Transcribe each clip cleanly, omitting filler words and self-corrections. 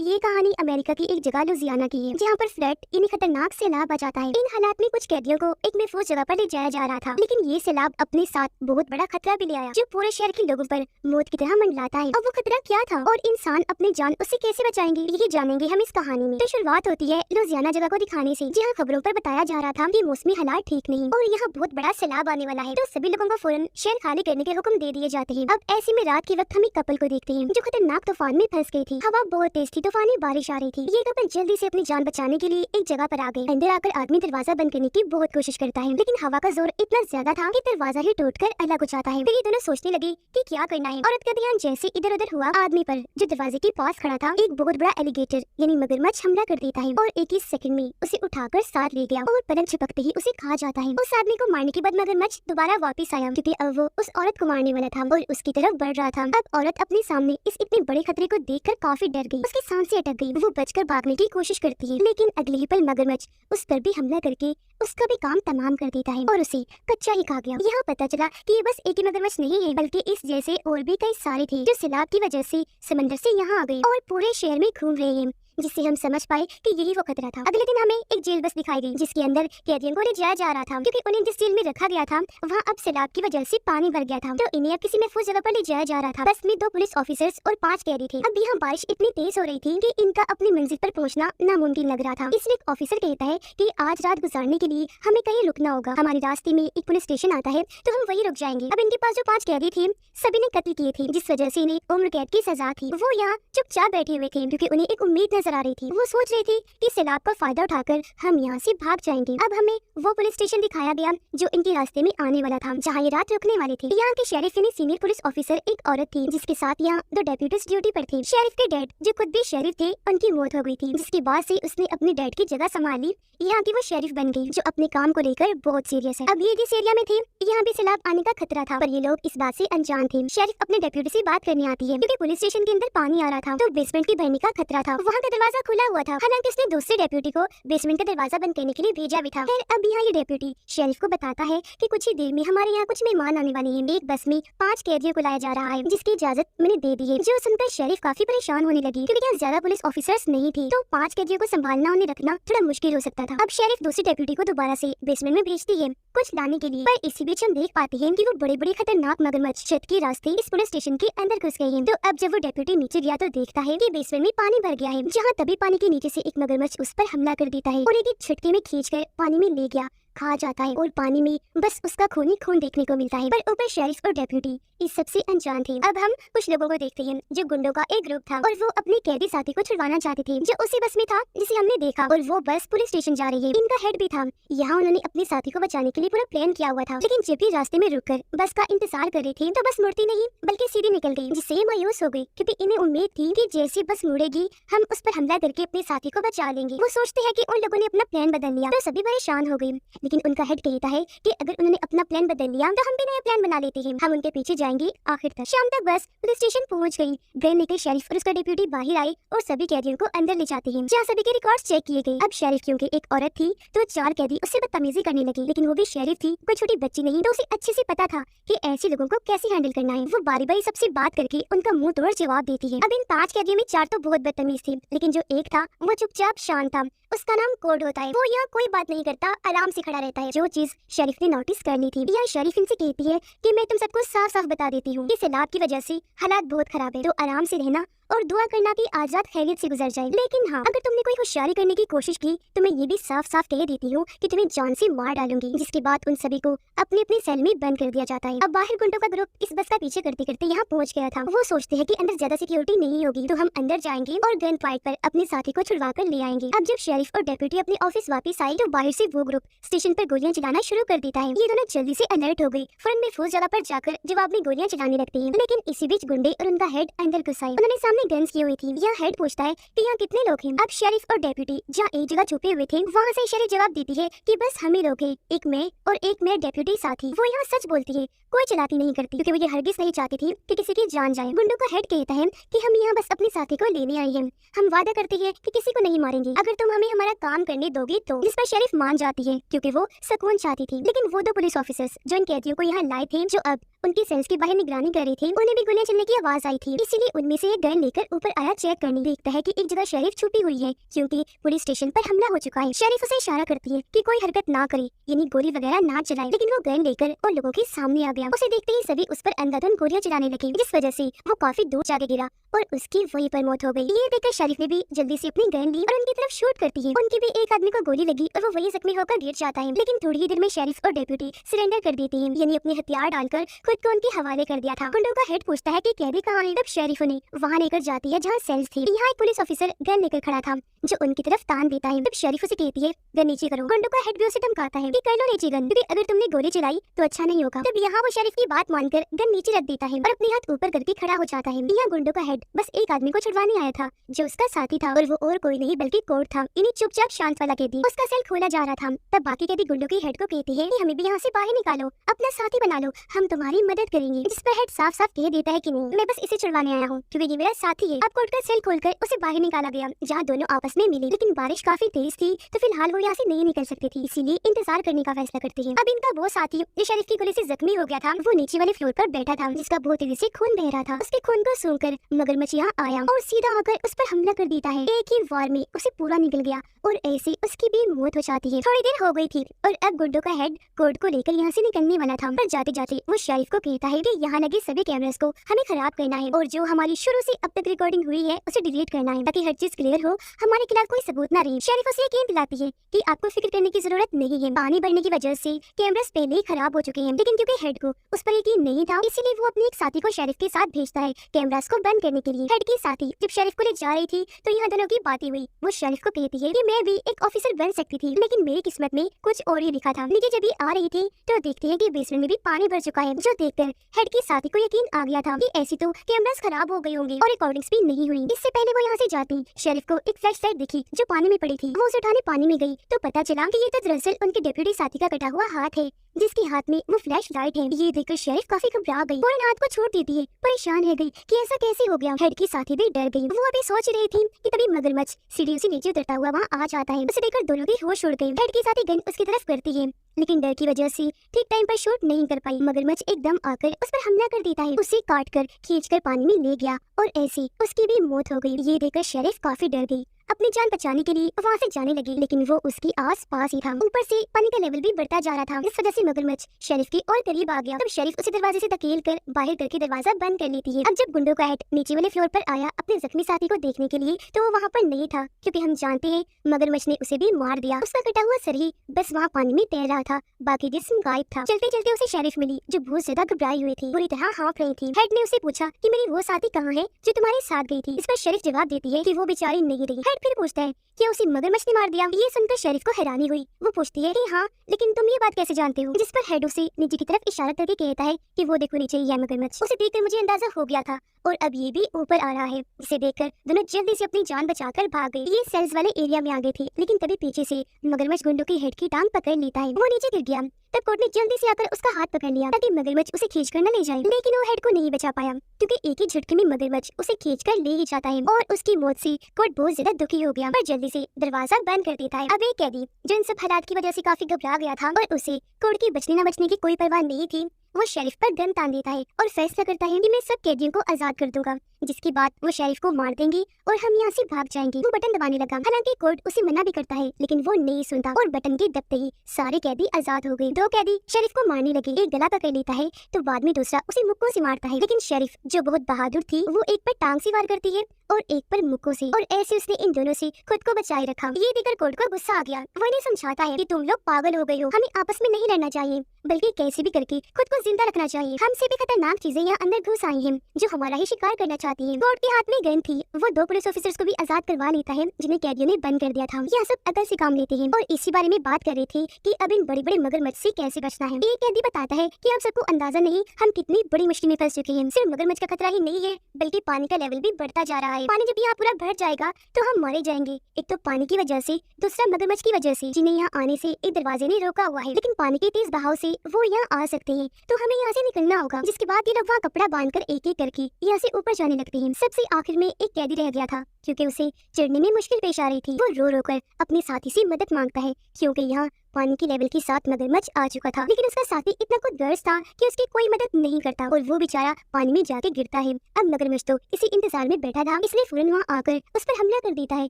ये कहानी अमेरिका की एक जगह लुजियाना की है, जहाँ पर फ्लड यानी खतरनाक सैलाब आ जाता है। इन हालात में कुछ कैदियों को एक महफूज जगह पर ले जाया जा रहा था, लेकिन ये सैलाब अपने साथ बहुत बड़ा खतरा भी ले आया, जो पूरे शहर के लोगों पर मौत की तरह मंडलाता है। अब वो खतरा क्या था और इंसान अपनी जान उससे कैसे बचाएंगे, ये जानेंगे हम इस कहानी में। तो शुरुआत होती है लुजियाना जगह को दिखाने से, जहाँ खबरों पर बताया जा रहा था कि मौसमी हालात ठीक नहीं और यहाँ बहुत बड़ा सैलाब आने वाला है। तो सभी लोगों को फौरन शहर खाली करने के हुक्म दे दिए जाते हैं। अब ऐसे में रात के वक्त हम एक कपल को देखते हैं जो खतरनाक तूफान में फंस गई थी। हवा बहुत तेज थी, तूफानी बारिश आ रही थी। ये कपल जल्दी से अपनी जान बचाने के लिए एक जगह पर आ गए। अंदर आकर आदमी दरवाजा बंद करने की बहुत कोशिश करता है, लेकिन हवा का जोर इतना ज्यादा था कि दरवाजा ही टूटकर अलग हो जाता है। फिर ये दोनों सोचने लगे कि क्या करना है। औरत का ध्यान जैसे इधर उधर हुआ, आदमी पर जो दरवाजे के पास खड़ा था एक बहुत बड़ा एलिगेटर यानी मगरमच्छ हमला कर देता है और एक ही सेकंड में उसे उठाकर साथ ले गया और पलक झपकते ही उसे खा जाता है। उस आदमी को मारने के बाद मगरमच्छ दोबारा वापस आया, क्योंकि अब वो उस औरत को मारने वाला था और उसकी तरफ बढ़ रहा था। अब औरत अपने सामने इस इतने बड़े खतरे को देखकर काफी डर गई, उसकी सांसें अटक गई। वो बचकर भागने की कोशिश करती है, लेकिन अगले ही पल मगरमच्छ उस पर भी हमला करके उसका भी काम तमाम कर देता है और उसे कच्चा ही खा गया। यहाँ पता चला कि ये बस एक ही मगरमच्छ नहीं है, बल्कि इस जैसे और भी कई सारे थे जो सैलाब की वजह से समंदर से यहाँ आ गए और पूरे शहर में घूम रहे हैं, जिससे हम समझ पाए कि यही वो खतरा था। अगले दिन हमें एक जेल बस दिखाई गई, जिसके अंदर कैदियों को ले जाया जा रहा था, क्योंकि उन्हें जिस जेल में रखा गया था वहाँ अब सैलाब की वजह से पानी भर गया था। तो इन्हें अब किसी महफूज जगह पर ले जाया जा रहा था। बस में 2 पुलिस ऑफिसर्स और 5 कैदी थे। अब यहाँ बारिश इतनी तेज हो रही थी कि इनका अपनी मंजिल पर पहुँचना नामुमकिन लग रहा था। इसलिए एक ऑफिसर कहता है कि आज रात गुजारने के लिए हमें कहीं रुकना होगा। हमारे रास्ते में एक पुलिस स्टेशन आता है, तो हम वही रुक जाएंगे। अब इनके पास जो 5 कैदी थे सभी ने कत्ल किए थे, जिस वजह से इन्हें उम्र कैद की सजा थी। वो यहाँ चुपचाप बैठे हुए थे, क्योंकि उन्हें एक उम्मीद नजर आ रही थी। वो सोच रही थी कि सैलाब का फायदा उठाकर हम यहाँ से भाग जाएंगे। अब हमें वो पुलिस स्टेशन दिखाया गया जो इनके रास्ते में आने वाला था, जहाँ ये रात रुकने वाले थे। यहाँ के शेरिफ यानी सीनियर पुलिस ऑफिसर एक औरत थी, जिसके साथ यहाँ 2 डेप्यूटीज ड्यूटी पर थे। शेरिफ के डैड जो खुद भी शेरिफ थे, उनकी मौत हो गई थी, जिसके बाद से उसने अपने डैड की जगह संभाली। यहाँ की वो शेरिफ बन गई, जो अपने काम को लेकर बहुत सीरियस है। अब ये जिस एरिया में थे यहाँ भी सैलाब आने का खतरा था, पर ये लोग इस बात से अनजान थे। शेरिफ अपने डेप्यूटी से बात करने आती है, क्योंकि पुलिस स्टेशन के अंदर पानी आ रहा था, तो बेसमेंट की भरने का खतरा था। वहाँ का दरवाजा खुला हुआ था, हालांकि उसने दूसरे डेप्यूटी को बेसमेंट का दरवाजा बंद करने के लिए भेजा भी था। फिर अब यहाँ ये डेप्यूटी शेरिफ को बताता है कि कुछ ही देर में हमारे यहाँ कुछ मेहमान आने वाले हैं। एक बस में 5 कैदियों को लाया जा रहा है, जिसकी इजाजत मैंने दे दी है। जो सुनकर शेरिफ काफी परेशान होने लगी, क्योंकि यहाँ ज्यादा पुलिस ऑफिसर्स नहीं थे, तो 5 कैदियों को संभालना उन्हें रखना थोड़ा मुश्किल हो सकता था। अब शेरिफ दूसरी डेप्यूटी को दोबारा से बेसमेंट में भेजती है कुछ लाने के लिए, पर इसी बीच हम देख पाते हैं कि वो बड़े बड़े खतरनाक मगरमच्छ छत के रास्ते इस पुलिस स्टेशन के अंदर घुस गए हैं। तो अब जब वो डेप्यूटी नीचे गया तो देखता है कि बेसमेंट में पानी भर गया है, जहाँ तभी पानी के नीचे से एक मगरमच्छ उस पर हमला कर देता है और एक झटके में खींचकर पानी में ले गया, खा जाता है और पानी में बस उसका खून ही खून देखने को मिलता है। पर ऊपर शेरिफ और डेप्यूटी इस सबसे अनजान थे। अब हम कुछ लोगों को देखते हैं जो गुंडों का एक ग्रुप था और वो अपने कैदी साथी को छुड़वाना चाहते थे, जो उसी बस में था जिसे हमने देखा, और वो बस पुलिस स्टेशन जा रही है। इनका हेड भी था। यहाँ उन्होंने अपने साथी को बचाने के लिए पूरा प्लान किया हुआ था, लेकिन जब भी रास्ते में रुककर बस का इंतजार कर रही थी तो बस मुड़ती नहीं बल्कि सीधी निकल गई, जिससे ये मायूस हो गई, क्योंकि इन्हें उम्मीद थी कि जैसी बस मुड़ेगी हम उस पर हमला करके अपने साथी को बचा लेंगे। वो सोचते हैं कि उन लोगों ने अपना प्लान बदल लिया, तो सभी परेशान हो गई। लेकिन उनका हेड कहता है कि अगर उन्होंने अपना प्लान बदल लिया तो हम भी नया प्लान बना लेते हैं, हम उनके पीछे जाएंगे आखिर तक। शाम तक बस पुलिस स्टेशन पहुंच गई। घर निकल शेरिफ और उसका डिप्यूटी बाहर आए और सभी कैदियों को अंदर ले जाते हैं, जहाँ सभी के रिकॉर्ड्स चेक किए गए। अब शेरिफ क्योंकि एक औरत थी तो 4 कैदी उससे बदतमीजी करने लगी, लेकिन वो भी शेरिफ थी, कोई छोटी बच्ची नहीं, तो उसे अच्छे से पता था कि ऐसे लोगों को कैसे हैंडल करना है। वो बारी बारी सबसे बात करके उनका मुंह तोड़ जवाब देती है। अब इन 5 कैदियों में 4 तो बहुत बदतमीज थे, लेकिन जो एक था वो चुपचाप शांत था। उसका नाम कोड होता है। वो यहाँ कोई बात नहीं करता, आराम से खड़ा रहता है। जो चीज शेरिफ ने नोटिस कर ली थी, यहाँ शेरिफ इनसे कहती है कि मैं तुम सबको साफ साफ बता देती हूँ कि सैलाब की वजह से हालात बहुत खराब है, तो आराम से रहना और दुआ करना कि आज रात खैरियत से गुजर जाए। लेकिन हाँ, अगर तुमने कोई होशियारी करने की कोशिश की तो मैं ये भी साफ साफ कह देती हूँ कि तुम्हें जान से मार डालूंगी। जिसके बाद उन सभी को अपने अपने सेल में बंद कर दिया जाता है। अब बाहर गुंडों का ग्रुप इस बस का पीछे करते करते यहाँ पहुँच गया था। वो सोचते हैं कि अंदर ज्यादा सिक्योरिटी नहीं होगी, तो हम अंदर जाएंगे और गन फाइट पर अपने साथी को छुड़वा कर ले आएंगे। अब जब शेरिफ और डेप्यूटी अपने ऑफिस वापस आई तो बाहर से वो ग्रुप स्टेशन पर गोलियां चलाना शुरू कर देता है। ये दोनों जल्दी से अलर्ट हो गई, फौरन महफूज जगह पर जाकर जवाब में गोलियां चलाने लगते हैं। लेकिन इसी बीच गुंडे और उनका हेड अंदर घुस आए। उन्होंने सामने गन्स की हुई थी। यहाँ हेड पूछता है कि यहाँ कितने लोग हैं। अब शेरिफ और डेप्यूटी जहाँ एक जगह छुपे हुए थे वहाँ से शेरिफ जवाब देती है कि बस हम ही लोग हैं, एक मैं और एक मेरा डेप्यूटी साथी। वो यहाँ सच बोलती है, कोई चलाती नहीं करती, क्योंकि वो ये हरगिज नहीं चाहती थी कि किसी की जान जाए। गुंडों का हेड कहता है कि हम यहाँ बस अपने साथी को लेने आए हैं, हम वादा करते हैं कि किसी को नहीं मारेंगे अगर तुम हमें हमारा काम करने दोगे तो। जिस पर शेरिफ मान जाती है, क्योंकि वो सुकून चाहती थी। लेकिन वो 2 पुलिस ऑफिसर्स जो इन कैदियों को यहाँ लाए थे, जो अब उनकी सेल्स की बाहर निगरानी कर रही थी, उन्हें भी गोलियां चलने की आवाज आई थी, इसीलिए उनमें से एक गन लेकर लेकर ऊपर आया चेक करने। देखता है कि एक जगह शेरिफ छुपी हुई है क्योंकि पुलिस स्टेशन पर हमला हो चुका है। शेरिफ उसे इशारा करती है कि कोई हरकत ना करे, यानी गोली वगैरह ना चलाए, लेकिन वो गन लेकर और लोगों के सामने आ गया। उसे देखते ही सभी उस पर अंधाधुंध गोलियां चलाने लगे, जिस वजह से वो काफी दूर जाके गिरा और उसकी वहीं पर मौत हो गई। ये देखकर शेरिफ ने भी जल्दी से अपनी गन ली और उनकी तरफ शूट करती है। उनके भी एक आदमी को गोली लगी और वो वहीं जख्मी होकर गिर जाता है, लेकिन थोड़ी ही देर में शेरिफ और डेप्यूटी सरेंडर कर देते हैं, यानी अपने हथियार डालकर खुद को उनके हवाले कर दिया था। गुंडों का हेड पूछता है कि कैदी कहाँ है, तब शेरिफ उन्हें वहाँ लेकर जाती है जहाँ सेल्स थी। यहाँ एक पुलिस ऑफिसर गन लेकर खड़ा था जो उनकी तरफ तान देता है। तब शेरिफ उसे कहती है गन नीचे करो। गुंडों का हेड भी उसे धमकाता है कि कर लो नीचे गन, क्योंकि अगर तुमने गोली चलाई तो अच्छा नहीं होगा। तब यहाँ वो शेरिफ की बात मानकर गन नीचे रख देता है और अपने हाथ ऊपर करके खड़ा हो जाता है। यहाँ गुंडों का हेड बस एक आदमी को छुड़वाने आया था जो उसका साथी था, और वो और कोई नहीं बल्कि कोर्ट था, इन्हीं चुपचाप शांत वाला कैदी। उसका सेल खोला जा रहा था। तब बाकी कैदी गुंडों के हेड को कहती है कि हमें भी यहाँ से बाहर निकालो, अपना साथी बना लो, हम तुम्हारी मदद करेंगे। जिस पर हेड साफ साफ कह देता है कि नहीं, मैं बस इसे छुड़वाने आया हूँ क्योंकि ये मेरा साथी है। अब कोर्ट का सेल खोलकर उसे बाहर निकाला गया जहाँ दोनों आपस में मिले, लेकिन बारिश काफी तेज थी तो फिलहाल वो यहाँ से नहीं निकल सकती थी, इसीलिए इंतजार करने का फैसला करती है। अब इनका वो साथी जो शेरिफ की गोली से जख्मी हो गया था, वो नीचे वाले फ्लोर पर बैठा था जिसका बहुत तेजी से खून बह रहा था। उसके खून को सूंघकर मगरमच्छ यहाँ आया और सीधा आकर उस पर हमला कर देता है। एक ही वार में उसे पूरा निकल गया और ऐसे उसकी भी मौत हो जाती है। थोड़ी देर हो गई थी और अब गुंडों का हेड कोर्ट को लेकर यहाँ से निकलने वाला था, पर जाते जाते वो शेरिफ को कहता है कि यहाँ लगे सभी कैमरास को हमें खराब करना है और जो हमारी शुरू से अब तक रिकॉर्डिंग हुई है उसे डिलीट करना है ताकि हर चीज क्लियर हो, हमारे खिलाफ कोई सबूत न रहे। शेरिफ उसे यकीन दिलाती है कि आपको फिक्र करने की जरूरत नहीं है, पानी भरने की वजह से कैमरास पहले ही खराब हो चुके हैं, लेकिन क्योंकि हेड को उस पर यकीन नहीं था इसीलिए वो अपने एक साथी को शेरिफ के साथ भेजता है कैमरास को बंद करने के लिए। हेड की साथी जब शेरिफ को ले जा रही थी तो यहाँ दोनों की बातें हुई। वो शेरिफ को कहती है कि मैं भी एक ऑफिसर बन सकती थी, लेकिन मेरी किस्मत में कुछ और ही लिखा था। नीचे जब ये आ रही थी तो देखते हैं कि बेसमेंट में भी पानी भर चुका है, जो देखकर हेड की साथी को यकीन आ गया था कि ऐसी तो कैमरास खराब हो गए होंगे और रिकॉर्डिंग्स भी नहीं हुई। इससे पहले वो यहाँ से जाती शेरिफ को एक फ्लैश लाइट दिखी जो पानी में पड़ी थी। वो उसे उठाने पानी में गई तो पता चला कि ये तो दरअसल उनके डेप्यूटी साथी का कटा हुआ हाथ है जिसके हाथ में वो फ्लैश लाइट है। ये देखकर शेरिफ काफी घबरा गई, फौरन हाथ को छोड़ देती है, परेशान रह गई कि ऐसा कैसे हो गया। हेड की साथी भी डर गई। वो अभी सोच रही थी कि तभी मगरमच्छ सीढ़ियों से नीचे उतरता हुआ वहाँ आ जाता है। उसे देखकर दोनों की होश उड़ गई। हेड की साथी गन उसकी तरफ करती है, लेकिन डर की वजह से ठीक टाइम पर शूट नहीं कर पाई। मगरमच्छ एकदम आकर उस पर हमला कर देता है, उसे काट कर खींच कर पानी में ले गया और ऐसी उसकी भी मौत हो गई। ये देखकर शेरिफ काफी डर गई, अपनी जान बचाने के लिए वहाँ से जाने लगी, लेकिन वो उसके आस पास ही था। ऊपर से पानी का लेवल भी बढ़ता जा रहा था, इस वजह से मगरमच्छ शेरिफ के और करीब आ गया। तब शेरिफ उसे दरवाजे से धकेल कर बाहर करके दरवाजा बंद कर लेती है। अब जब गुंडों का हेड नीचे वाले फ्लोर पर आया अपने जख्मी साथी को देखने के लिए तो वो वहाँ पर नहीं था, क्योंकि हम जानते हैं मगरमच्छ ने उसे भी मार दिया। उसका कटा हुआ सर ही बस वहाँ पानी में तैर रहा था, बाकी जिस्म गायब था। चलते चलते उसे शेरिफ मिली जो बहुत ज्यादा घबराई हुई थी, बुरी तरह हाँफ रही थी। हेड ने उसे पूछा कि मेरी वो साथी कहाँ है जो तुम्हारे साथ गई थी। इस पर शेरिफ जवाब देती है कि वो बेचारी नहीं रही। हेड फिर पूछता है क्या उसे मगरमच्छ ने मार दिया। ये सुनकर शेरिफ को हैरानी हुई। वो पूछती है कि हाँ, लेकिन तुम ये बात कैसे जानते हो। जिस पर हेड उसे नीचे की तरफ इशारा करके कहता है कि वो देखो नीचे ये मगरमच्छ। उसे देखकर मुझे अंदाजा हो गया था और अब ये भी ऊपर आ रहा है। इसे देखकर दोनों जल्दी से अपनी जान बचाकर भाग गई। ये सेल्स वाले एरिया में आ गई थी, लेकिन तभी पीछे से मगरमच्छ गुंडों की हेड की टांग पकड़ लेता है। वो नीचे गिर गया। तब कोर्ट ने जल्दी से आकर उसका हाथ पकड़ लिया ताकि मगरमच्छ उसे खींचकर न ले जाए, लेकिन वो हेड को नहीं बचा पाया क्योंकि एक ही झटके में मगरमच्छ उसे खींचकर ले ही जाता है और उसकी मौत से कोर्ट बहुत ज्यादा दुखी हो गया, पर जल्दी से दरवाजा बंद कर देता है। अब एक कैदी जो इन सब हालात की वजह से काफी घबरा गया था और उसे कोर्ट की बचने न बचने की कोई परवाह नहीं थी, वो शेरिफ पर गन तान देता है और फैसला करता है कि मैं सब कैदियों को आजाद कर दूंगा, जिसके बाद वो शेरिफ को मार देंगी और हम यहाँ से भाग जाएंगे। वो बटन दबाने लगा, हालांकि कोर्ट उसे मना भी करता है, लेकिन वो नहीं सुनता और बटन के दबते ही सारे कैदी आजाद हो गए। दो कैदी शेरिफ को मारने लगे, एक गला पकड़ लेता है तो बाद में दूसरा उसे मुक्कों से मारता है, लेकिन शेरिफ जो बहुत बहादुर थी वो एक पर टांग से वार करती है और एक पर मुक्कों से, और ऐसे उसने इन दोनों से खुद को बचाए रखा। ये देखकर कोर्ट को गुस्सा आ गया। वो इन्हें समझाता है कि तुम लोग पागल हो गए हो, हमें आपस में नहीं लड़ना चाहिए बल्कि कैसे भी करके खुद को जिंदा रखना चाहिए। हमसे भी खतरनाक चीजें यहाँ अंदर घुस आई हैं जो हमारा ही शिकार करना चाहती हैं। कोर्ट के हाथ में गन थी, वो दो पुलिस ऑफिसर्स को भी आजाद करवा लेता है जिन्हें कैदियों ने बंद कर दिया था। यहाँ सब अकल से काम लेते हैं और इसी बारे में बात कर रहे थे कि अब इन बड़े बड़े मगरमच्छ से कैसे बचना है। एक कैदी बताता है कि अब सबको अंदाजा नहीं हम कितनी बड़ी मुश्किल में फंस चुके हैं। सिर्फ मगरमच्छ का खतरा ही नहीं है बल्कि पानी का लेवल भी बढ़ता जा रहा है। पानी जब यहाँ पूरा भर जाएगा तो हम मारे जाएंगे, एक तो पानी की वजह से, दूसरा मगरमच्छ की वजह से जिन्हें यहाँ आने से एक दरवाजे ने रोका हुआ है, लेकिन पानी के तेज बहाव से वो यहाँ आ सकते हैं, तो हमें यहाँ से निकलना होगा। जिसके बाद ये लोग वहाँ कपड़ा बांधकर एक एक करके यहाँ से ऊपर जाने लगते हैं। सबसे आखिर में एक कैदी रह गया था क्योंकि उसे चढ़ने में मुश्किल पेश आ रही थी। वो रो रो कर अपने साथी से मदद मांगता है क्योंकि यहाँ पानी की लेवल के साथ मगरमच्छ आ चुका था, लेकिन उसका साथी इतना कुछ गर्ज था कि उसकी कोई मदद नहीं करता और वो बेचारा पानी में जाके गिरता है। अब मगरमच्छ तो इसी इंतजार में बैठा था, इसलिए फौरन वहाँ आकर उस पर हमला कर देता है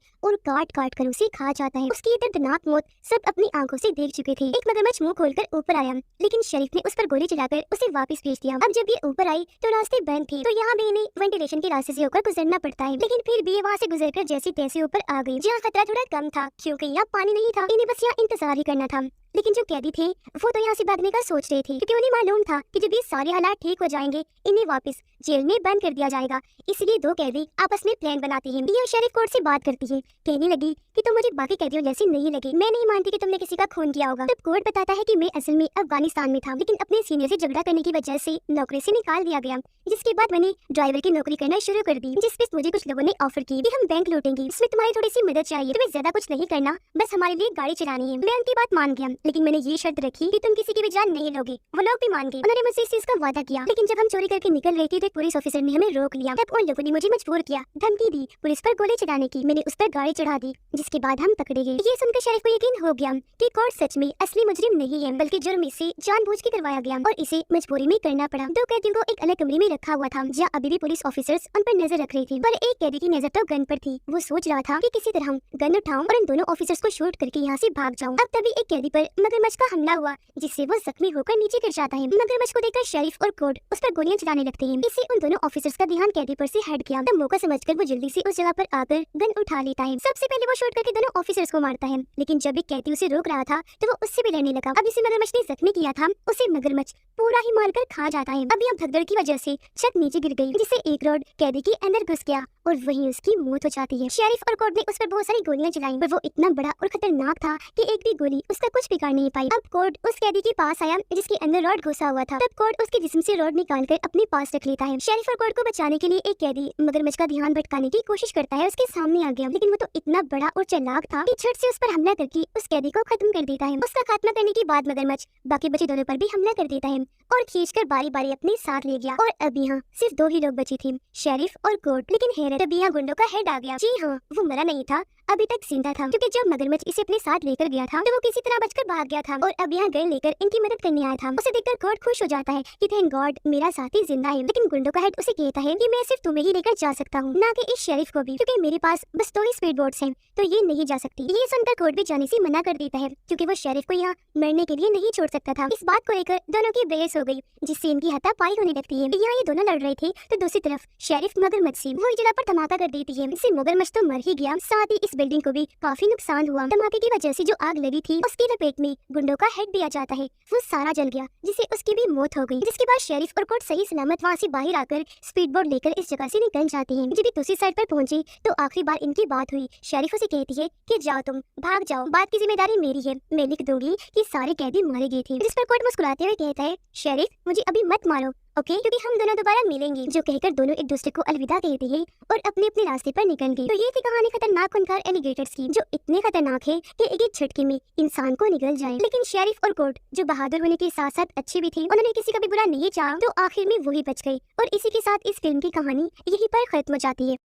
और काट काट कर उसे खा जाता है। उसकी दर्दनाक मौत सब अपनी आंखों से देख चुके थे। एक मगरमच्छ मुंह खोलकर ऊपर आया, लेकिन शरीफ ने उस पर गोली चलाकर उसे वापस भेज दिया। अब जब ये ऊपर आई तो रास्ते बंद थे, तो यहाँ भी इन्हें वेंटिलेशन के रास्ते से होकर गुजरना पड़ता है, लेकिन फिर भी ये वहाँ से गुजरकर जैसे तैसे ऊपर आ गई, जहाँ खतरा थोड़ा कम था क्योंकि यहाँ पानी नहीं था। इन्हें बस यहाँ इंतजार ही करना था। लेकिन जो कैदी थे वो तो यहाँ से भागने का सोच रहे थे, क्योंकि उन्हें मालूम था कि जब ये सारे हालात ठीक हो जाएंगे इन्हें वापस जेल में बंद कर दिया जाएगा। इसलिए दो कैदी आपस में प्लान बनाते हैं। यह शरीफ कोर्ट से बात करती है, कहने लगी कि तुम मुझे बाकी कैदियों जैसी नहीं लगी, मैं नहीं मानती कि तुमने किसी का खून किया होगा। तब कोर्ट बताता है कि मैं असल में अफगानिस्तान में था, लेकिन अपने सीनियर से झगड़ा करने की वजह से नौकरी से निकाल दिया गया, जिसके बाद मैंने ड्राइवर की नौकरी करना शुरू कर दी, जिस पे मुझे कुछ लोगों ने ऑफर की कि हम बैंक लूटेंगे, इसमें तुम्हारी थोड़ी सी मदद चाहिए, तुम्हें ज्यादा कुछ नहीं करना, बस हमारे लिए गाड़ी चलानी है। मैं उनकी बात मान गया, लेकिन मैंने ये शर्त रखी कि तुम किसी की भी जान नहीं लोगे। वो लोग भी मान गए, उन्होंने मुझसे इस चीज का वादा किया। लेकिन जब हम चोरी करके निकल रहे थे तो एक पुलिस ऑफिसर ने हमें रोक लिया। तब उन लोगों ने मुझे मजबूर किया, धमकी दी, पुलिस पर गोली चलाने की। मैंने उस पर गाड़ी चढ़ा दी, जिसके बाद हम पकड़े गए। ये सुनकर शरीफ को यकीन हो गया कि कोर्ट सच में असली मुजरिम नहीं है, बल्कि जुर्म इसे जानबूझ के करवाया गया और इसे मजबूरी में करना पड़ा। दो कैदियों को एक अलग कमरे में रखा हुआ था, जहाँ अभी भी पुलिस ऑफिसर्स उन पर नजर रख रहे थे, पर एक कैदी की नजर तो गन पर थी। वो सोच रहा था कि किसी तरह गन उठाऊं और इन दोनों ऑफिसर्स को शूट करके यहाँ से भाग जाऊं। अब तभी एक कैदी पर मगरमच्छ का हमला हुआ, जिससे वो जख्मी होकर नीचे गिर जाता है। मगरमच्छ को देखकर शरीफ और कोड उस पर गोलियां चलाने लगते हैं। इससे उन दोनों ऑफिसर्स का ध्यान कैदी पर से हट गया। तब मौका समझकर वो जल्दी से उस जगह पर आकर गन उठा लेता है। सबसे पहले वो शूट करके दोनों ऑफिसर्स को मारता है, लेकिन जब एक कैदी उसे रोक रहा था तो वो उससे भी लड़ने लगा। अब इसे मगरमच्छ ने जख्मी किया था, उसे मगरमच्छ पूरा ही मारकर खा जाता है। अब यहाँ भगदड़ की वजह से छत नीचे गिर गई, जिससे एक रॉड कैदी के अंदर घुस गया और वहीं उसकी मौत हो जाती है। शरीफ और कोड ने उस पर बहुत सारी गोलियां चलाई, पर वो इतना बड़ा और खतरनाक था कि एक भी गोली उसका कुछ बिगाड़ नहीं पाई। अब कोड उस कैदी के पास आया जिसके अंदर रॉड घुसा हुआ था। तब कोड उसके जिस्म से रॉड निकालकर अपने पास रख लेता है। शरीफ और कोड को बचाने के लिए एक कैदी मगरमच्छ का ध्यान भटकाने की कोशिश करता है, उसके सामने आ गया, लेकिन वो तो इतना बड़ा और चालाक था कि झट से उस पर हमला करके उस कैदी को खत्म कर देता है। उसका खात्मा करने के बाद मगरमच्छ बाकी बचे दोनों पर भी हमला कर देता है और खींचकर बारी बारी अपने साथ ले गया। और अब यहाँ सिर्फ दो ही लोग बचे थे, शरीफ और कोड। लेकिन हैरत, तब यहाँ गुंडों का हेड आ गया। जी हाँ, वो मरा नहीं था, अभी तक जिंदा था, क्योंकि जब मगरमच्छ इसे अपने साथ लेकर गया था तो वो किसी तरह बचकर भाग गया था और अब यहाँ गन लेकर इनकी मदद करने आया था। उसे देखकर कोड खुश हो जाता है कि थैंक गॉड मेरा साथी जिंदा है। लेकिन गुंडों का हेड उसे कहता है कि मैं सिर्फ तुम्हें ही लेकर जा सकता हूँ, ना कि इस शरीफ को भी, क्योंकि मेरे पास बस 2 ही स्पीड बोट्स हैं, तो ये नहीं जा सकती। ये सुनकर कोड भी जाने से मना कर देता है, क्योंकि वो शरीफ को यहाँ मरने के लिए नहीं छोड़ सकता था। इस बात को लेकर दोनों की बहस हो गई, जिससे इनकी हाथापाई होने लगती है। यहाँ ये दोनों लड़ रहे थे तो दूसरी तरफ शरीफ मगरमच्छ से वो जगह पर धमाका कर देती है। इससे मगरमच्छ तो मर ही गया, साथ ही इस बिल्डिंग को भी काफी नुकसान हुआ। धमाके की वजह से जो आग लगी थी उसकी लपेट में गुंडों का हेड भी आ जाता है, वो सारा जल गया, जिससे उसकी भी मौत हो गई। जिसके बाद शरीफ और कोड सही सलामत वहाँ से बाहर आकर स्पीड बोट लेकर इस जगह से निकल जाते हैं। जब दूसरी साइड पर पहुंचे तो आखिरी बार इनकी बात हुई। शरीफ उसे कहती है कि जाओ, तुम भाग जाओ, बात की जिम्मेदारी मेरी है, मैं लिख दूंगी कि सारे कैदी मारे गए थे। जिस पर कोड मुस्कुराते हुए कहता है, शरीफ मुझे अभी मत मारो, ओके, क्योंकि हम दोनों दोबारा मिलेंगे। जो कहकर दोनों एक दूसरे को अलविदा कहते हैं और अपने अपने रास्ते पर निकल गए। तो ये थी कहानी खतरनाक खूंखार एलिगेटर्स की, जो इतने खतरनाक है कि एक एक झटके में इंसान को निगल जाए। लेकिन शरीफ और कोड, जो बहादुर होने के साथ साथ अच्छे भी थे, उन्होंने किसी का भी बुरा नहीं चाहा, तो आखिर में वही बच गए। और इसी के साथ इस फिल्म की कहानी यहीं पर खत्म हो जाती है।